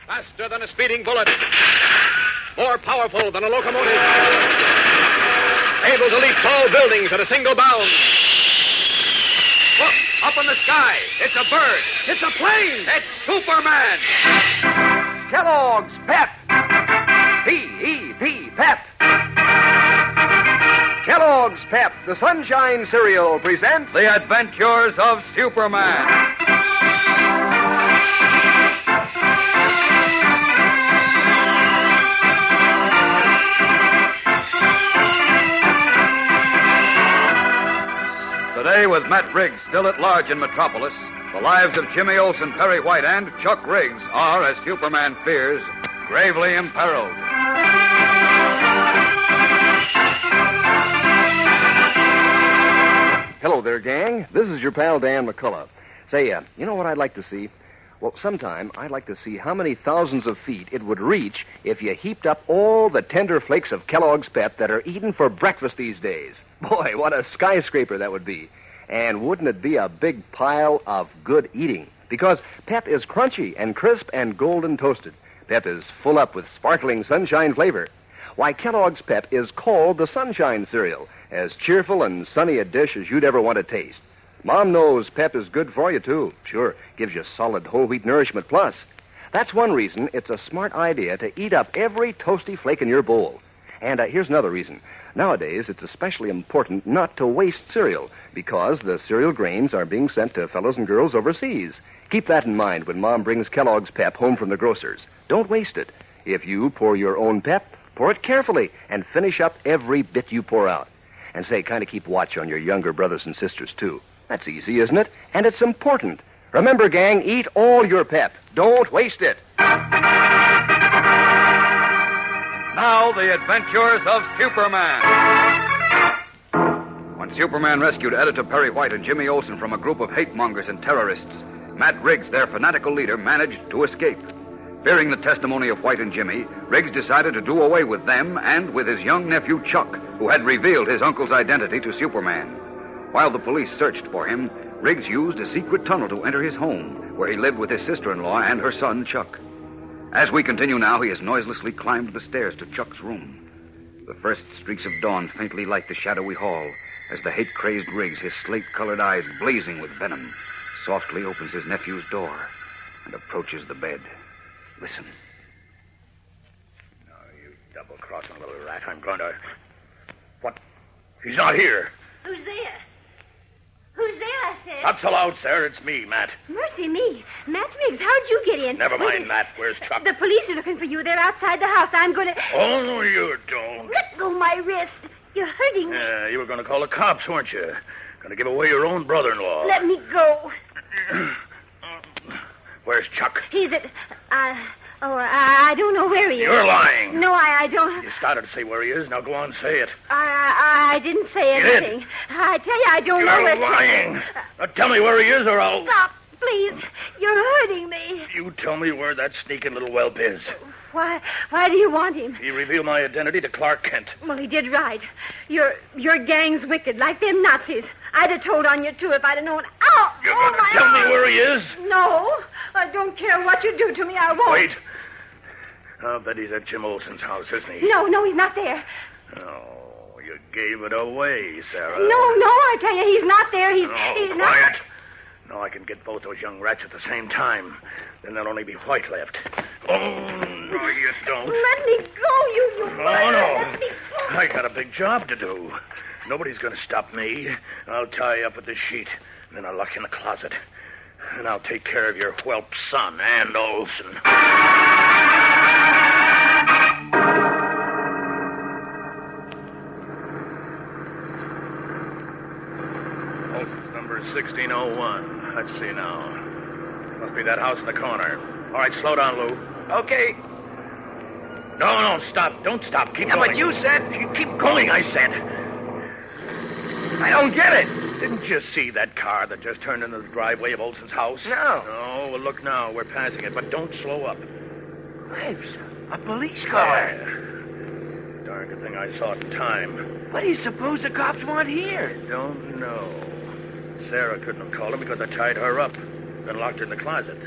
Faster than a speeding bullet. More powerful than a locomotive. Able to leap tall buildings at a single bound. Look, up in the sky. It's a bird. It's a plane. It's Superman. Kellogg's Pep. P-E-P, Pep. Kellogg's Pep, the Sunshine Cereal, presents The Adventures of Superman. Today, with Matt Riggs still at large in Metropolis, the lives of Jimmy Olsen, Perry White, and Chuck Riggs are, as Superman fears, gravely imperiled. Hello there, gang. This is your pal, Dan McCullough. Say, you know what I'd like to see? Well, sometime I'd like to see how many thousands of feet it would reach if you heaped up all the tender flakes of Kellogg's Pep that are eaten for breakfast these days. Boy, what a skyscraper that would be. And wouldn't it be a big pile of good eating? Because Pep is crunchy and crisp and golden toasted. Pep is full up with sparkling sunshine flavor. Why, Kellogg's Pep is called the Sunshine Cereal, as cheerful and sunny a dish as you'd ever want to taste. Mom knows Pep is good for you, too. Sure, gives you solid whole wheat nourishment plus. That's one reason it's a smart idea to eat up every toasty flake in your bowl. And here's another reason. Nowadays, it's especially important not to waste cereal, because the cereal grains are being sent to fellows and girls overseas. Keep that in mind when Mom brings Kellogg's Pep home from the grocer's. Don't waste it. If you pour your own Pep, pour it carefully and finish up every bit you pour out. And say, kind of keep watch on your younger brothers and sisters, too. That's easy, isn't it? And it's important. Remember, gang, eat all your Pep. Don't waste it. Now, the adventures of Superman. When Superman rescued Editor Perry White and Jimmy Olsen from a group of hate-mongers and terrorists, Matt Riggs, their fanatical leader, managed to escape. Fearing the testimony of White and Jimmy, Riggs decided to do away with them and with his young nephew Chuck, who had revealed his uncle's identity to Superman. While the police searched for him, Riggs used a secret tunnel to enter his home, where he lived with his sister-in-law and her son, Chuck. As we continue now, he has noiselessly climbed the stairs to Chuck's room. The first streaks of dawn faintly light the shadowy hall as the hate-crazed Riggs, his slate-colored eyes blazing with venom, softly opens his nephew's door and approaches the bed. Listen. No, you double-crossing little rat. I'm going to... What? He's not here. Who's there? Who's there, I said? Not so loud, sir. It's me, Matt. Mercy me. Matt Riggs, how'd you get in? Never mind, Matt. Where's Chuck? The police are looking for you. They're outside the house. I'm going to... Oh, no, you don't. Let go my wrist. You're hurting me. You were going to call the cops, weren't you? Going to give away your own brother-in-law. Let me go. Where's Chuck? He's at... I don't know where he is. You're lying. No, I don't... You started to say where he is. Now go on, say it. I didn't say anything. Did? I tell you, I don't know where... You're lying. Now tell me where he is or I'll... Stop, please. You're hurting me. You tell me where that sneaking little whelp is. Why do you want him? He revealed my identity to Clark Kent. Well, he did right. Your gang's wicked, like them Nazis. I'd have told on you, too, if I'd have known... Ow! You're going to tell me where he is? No. I don't care what you do to me. I won't. Wait. I'll bet he's at Jim Olsen's house, isn't he? No, he's not there. Oh, you gave it away, Sarah. No, I tell you, he's not there. He's quiet. not... No, I can get both those young rats at the same time. Then there'll only be White left. Oh, no, you don't. Let me go, you No. Let me go. I got a big job to do. Nobody's going to stop me. I'll tie you up with this sheet. Then I'll lock you in the closet. And I'll take care of your whelp son and Olsen. Number 1601. Let's see now. Must be that house in the corner. All right, slow down, Lou. Okay. No, stop. Don't stop. Keep going. But you said... Keep going, I said. I don't get it. Didn't you see that car that just turned into the driveway of Olsen's house? No. No, well, look now. We're passing it, but don't slow up. Graves, a police car. Yeah. Darn good thing I saw it in time. What do you suppose the cops want here? Don't know. Sarah couldn't have called him because I tied her up, then locked her in the closet.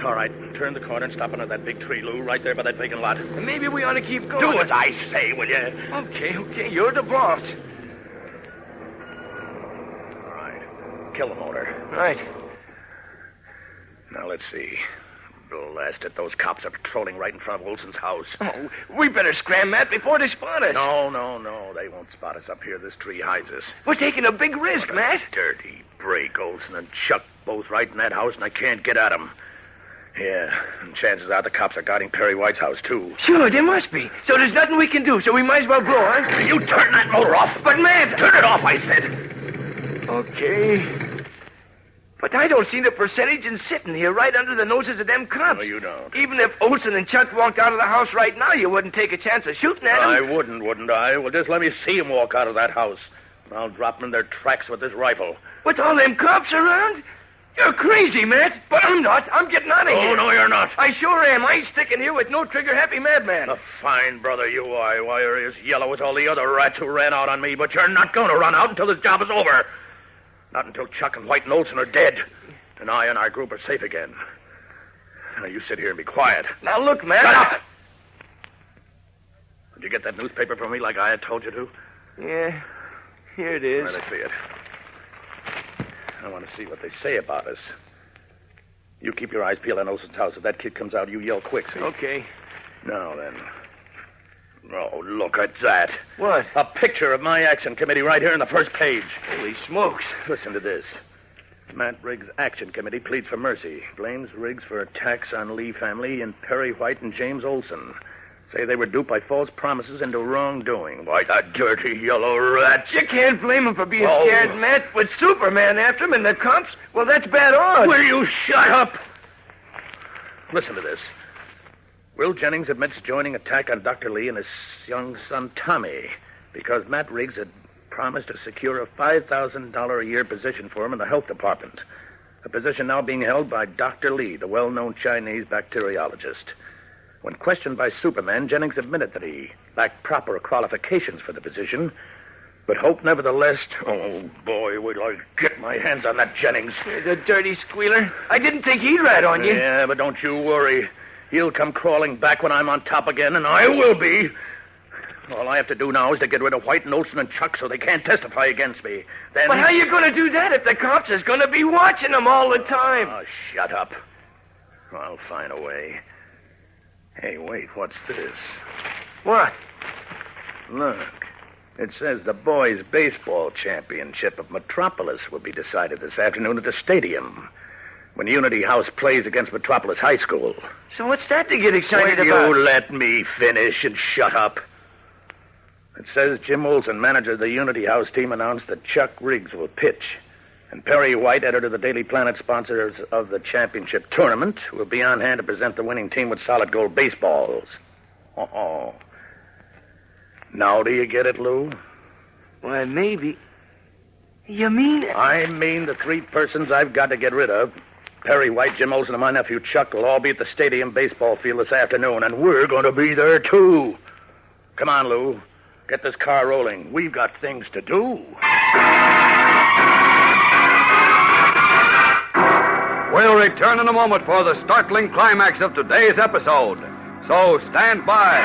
All right, turn the corner and stop under that big tree, Lou, right there by that vacant lot. Maybe we ought to keep going. Do as I say, will you? Okay. You're the boss. All right. Kill the motor. Right. Now, let's see. Blast it. Those cops are patrolling right in front of Olson's house. Oh, we better scram, Matt, before they spot us. No. They won't spot us up here. This tree hides us. We're taking a big risk, Matt. Dirty break. Olson and Chuck both right in that house, and I can't get at them. Yeah, and chances are the cops are guarding Perry White's house, too. Sure, there must be. So there's nothing we can do, so we might as well blow, huh? You turn that motor off. But, Matt... Turn it off, I said. Okay. But I don't see the percentage in sitting here right under the noses of them cops. No, you don't. Even if Olson and Chuck walked out of the house right now, you wouldn't take a chance of shooting at them. I wouldn't I? Well, just let me see them walk out of that house. I'll drop them in their tracks with this rifle. With all them cops around? You're crazy, Matt. But I'm not. I'm getting out of here. Oh, no, you're not. I sure am. I ain't sticking here with no trigger-happy madman. A fine brother you are. Why, you're as yellow as all the other rats who ran out on me, but you're not going to run out until this job is over. Not until Chuck and White and Olson are dead. And I and our group are safe again. Now, you sit here and be quiet. Now, look, Matt. Shut up! Did you get that newspaper from me like I had told you to? Yeah, here it is. Let me see it. I want to see what they say about us. You keep your eyes peeled on Olson's house. If that kid comes out, you yell quick, see? Okay. Now, then. Oh, look at that. What? A picture of my action committee right here on the first page. Holy smokes. Listen to this. Matt Riggs' Action Committee pleads for mercy. Blames Riggs for attacks on Lee family and Perry White and James Olson. Say they were duped by false promises into wrongdoing. Why, the dirty yellow rats. You can't blame him for being scared, Matt. With Superman after him and the cops, well, that's bad odds. Will you shut up? Listen to this. Will Jennings admits joining attack on Dr. Lee and his young son, Tommy, because Matt Riggs had promised to secure a $5,000 a year position for him in the health department. A position now being held by Dr. Lee, the well-known Chinese bacteriologist. When questioned by Superman, Jennings admitted that he lacked proper qualifications for the position, but hoped nevertheless... Oh, boy, wait till I get my hands on that Jennings. The dirty squealer. I didn't think he'd rat on you. Yeah, but don't you worry. He'll come crawling back when I'm on top again, and I will be. All I have to do now is to get rid of White and Olson and Chuck so they can't testify against me. Then... But how are you going to do that if the cops is going to be watching them all the time? Oh, shut up. I'll find a way. Hey, wait, what's this? What? Look. It says the boys' baseball championship of Metropolis will be decided this afternoon at the stadium when Unity House plays against Metropolis High School. So what's that to get excited Will about? you let me finish and shut up? It says Jim Olson, manager of the Unity House team, announced that Chuck Riggs will pitch. And Perry White, editor of the Daily Planet, sponsors of the championship tournament, will be on hand to present the winning team with solid gold baseballs. Oh. Now do you get it, Lou? Why, maybe. You mean... I mean the three persons I've got to get rid of. Perry White, Jim Olson, and my nephew Chuck will all be at the stadium baseball field this afternoon, and we're going to be there, too. Come on, Lou. Get this car rolling. We've got things to do. We'll return in a moment for the startling climax of today's episode. So stand by.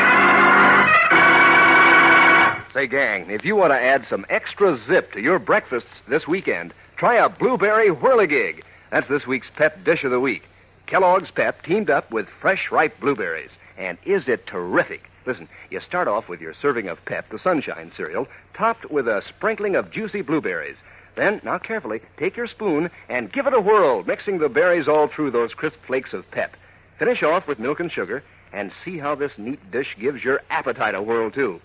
Say, gang, if you want to add some extra zip to your breakfasts this weekend, try a blueberry whirligig. That's this week's pep dish of the week. Kellogg's Pep teamed up with fresh, ripe blueberries. And is it terrific? Listen, you start off with your serving of Pep, the Sunshine cereal, topped with a sprinkling of juicy blueberries. Then, now carefully, take your spoon and give it a whirl, mixing the berries all through those crisp flakes of Pep. Finish off with milk and sugar, and see how this neat dish gives your appetite a whirl, too.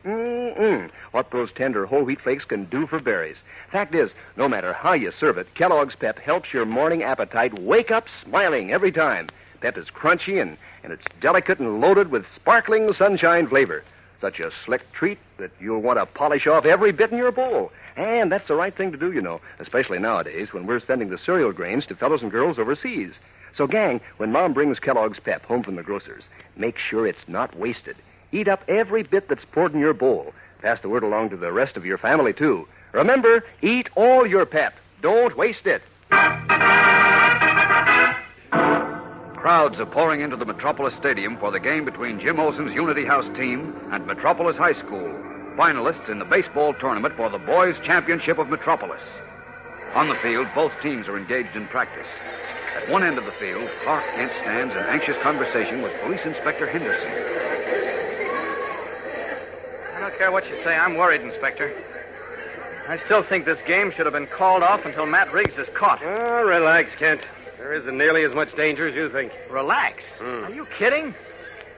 What those tender whole wheat flakes can do for berries. Fact is, no matter how you serve it, Kellogg's Pep helps your morning appetite wake up smiling every time. Pep is crunchy, and it's delicate and loaded with sparkling sunshine flavor. Such a slick treat that you'll want to polish off every bit in your bowl. And that's the right thing to do, you know, especially nowadays when we're sending the cereal grains to fellows and girls overseas. So, gang, when Mom brings Kellogg's Pep home from the grocer's, make sure it's not wasted. Eat up every bit that's poured in your bowl. Pass the word along to the rest of your family, too. Remember, eat all your Pep. Don't waste it. Crowds are pouring into the Metropolis Stadium for the game between Jim Olson's Unity House team and Metropolis High School, finalists in the baseball tournament for the Boys' Championship of Metropolis. On the field, both teams are engaged in practice. At one end of the field, Clark Kent stands in anxious conversation with Police Inspector Henderson. I don't care what you say. I'm worried, Inspector. I still think this game should have been called off until Matt Riggs is caught. Oh, relax, Kent. There isn't nearly as much danger as you think. Relax. Are you kidding?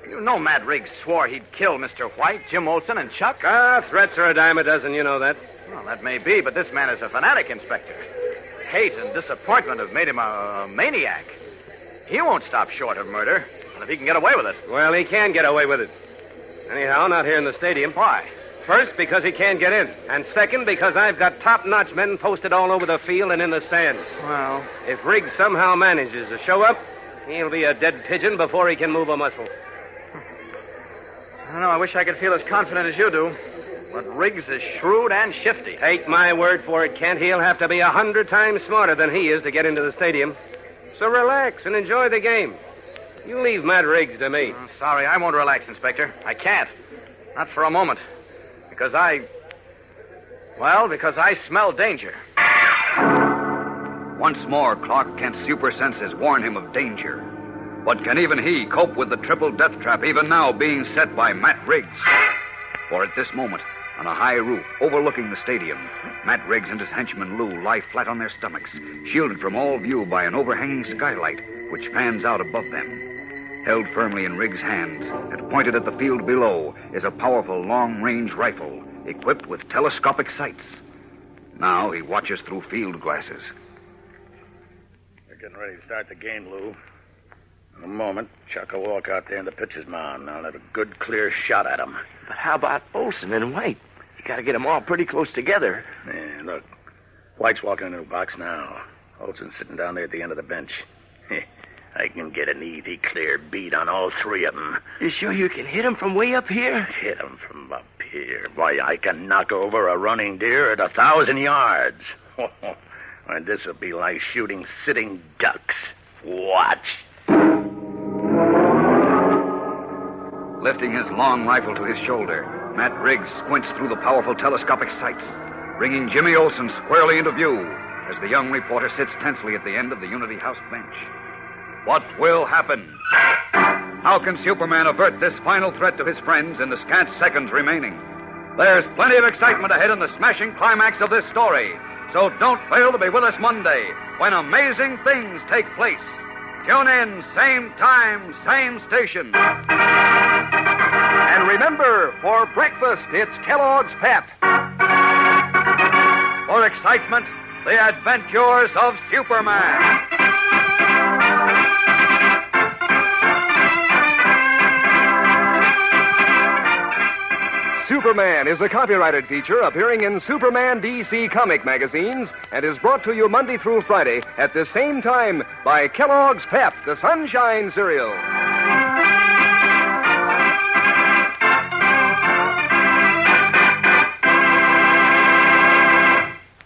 You know Matt Riggs swore he'd kill Mr. White, Jim Olson, and Chuck. Threats are a dime a dozen, you know that. Well, that may be, but this man is a fanatic, Inspector. Hate and disappointment have made him a maniac. He won't stop short of murder, and if he can get away with it. Well, he can get away with it. Anyhow, not here in the stadium. Why? First, because he can't get in. And second, because I've got top-notch men posted all over the field and in the stands. Well, if Riggs somehow manages to show up, he'll be a dead pigeon before he can move a muscle. I don't know. I wish I could feel as confident as you do. But Riggs is shrewd and shifty. Take my word for it, Kent. He'll have to be 100 times smarter than he is to get into the stadium. So relax and enjoy the game. You leave Matt Riggs to me. Sorry, I won't relax, Inspector. I can't. Not for a moment. Because I smell danger. Once more, Clark Kent's super senses warn him of danger. But can even he cope with the triple death trap even now being set by Matt Riggs? For at this moment, on a high roof overlooking the stadium, Matt Riggs and his henchman Lou lie flat on their stomachs, shielded from all view by an overhanging skylight which fans out above them. Held firmly in Riggs' hands and pointed at the field below is a powerful long-range rifle equipped with telescopic sights. Now he watches through field glasses. We're getting ready to start the game, Lou. In a moment, Chuck will walk out there in the pitcher's mound, and I'll have a good, clear shot at him. But how about Olson and White? You got to get them all pretty close together. Yeah, look. White's walking into the box now. Olson's sitting down there at the end of the bench. I can get an easy, clear beat on all three of them. You sure you can hit them from way up here? Hit them from up here? Why, I can knock over a running deer at 1,000 yards. Why, this will be like shooting sitting ducks. Watch. Lifting his long rifle to his shoulder, Matt Riggs squints through the powerful telescopic sights, bringing Jimmy Olson squarely into view as the young reporter sits tensely at the end of the Unity House bench. What will happen? How can Superman avert this final threat to his friends in the scant seconds remaining? There's plenty of excitement ahead in the smashing climax of this story, so don't fail to be with us Monday when amazing things take place. Tune in, same time, same station. And remember, for breakfast, it's Kellogg's Pep. For excitement, the adventures of Superman. Superman is a copyrighted feature appearing in Superman DC comic magazines and is brought to you Monday through Friday at the same time by Kellogg's Pep, the Sunshine Cereal.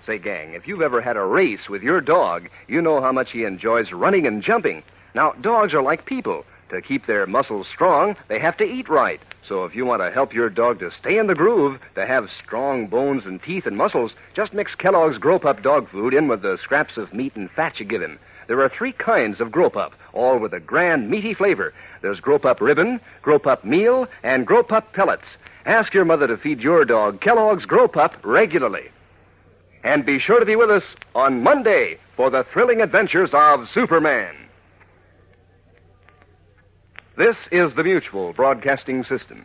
Say, gang, if you've ever had a race with your dog, you know how much he enjoys running and jumping. Now, dogs are like people. To keep their muscles strong, they have to eat right. So if you want to help your dog to stay in the groove, to have strong bones and teeth and muscles, just mix Kellogg's Grow-Pup dog food in with the scraps of meat and fat you give him. There are 3 kinds of Grow-Pup, all with a grand, meaty flavor. There's Grow-Pup Ribbon, Grow-Pup Meal, and Grow-Pup Pellets. Ask your mother to feed your dog Kellogg's Grow-Pup regularly. And be sure to be with us on Monday for the thrilling adventures of Superman. This is the Mutual Broadcasting System.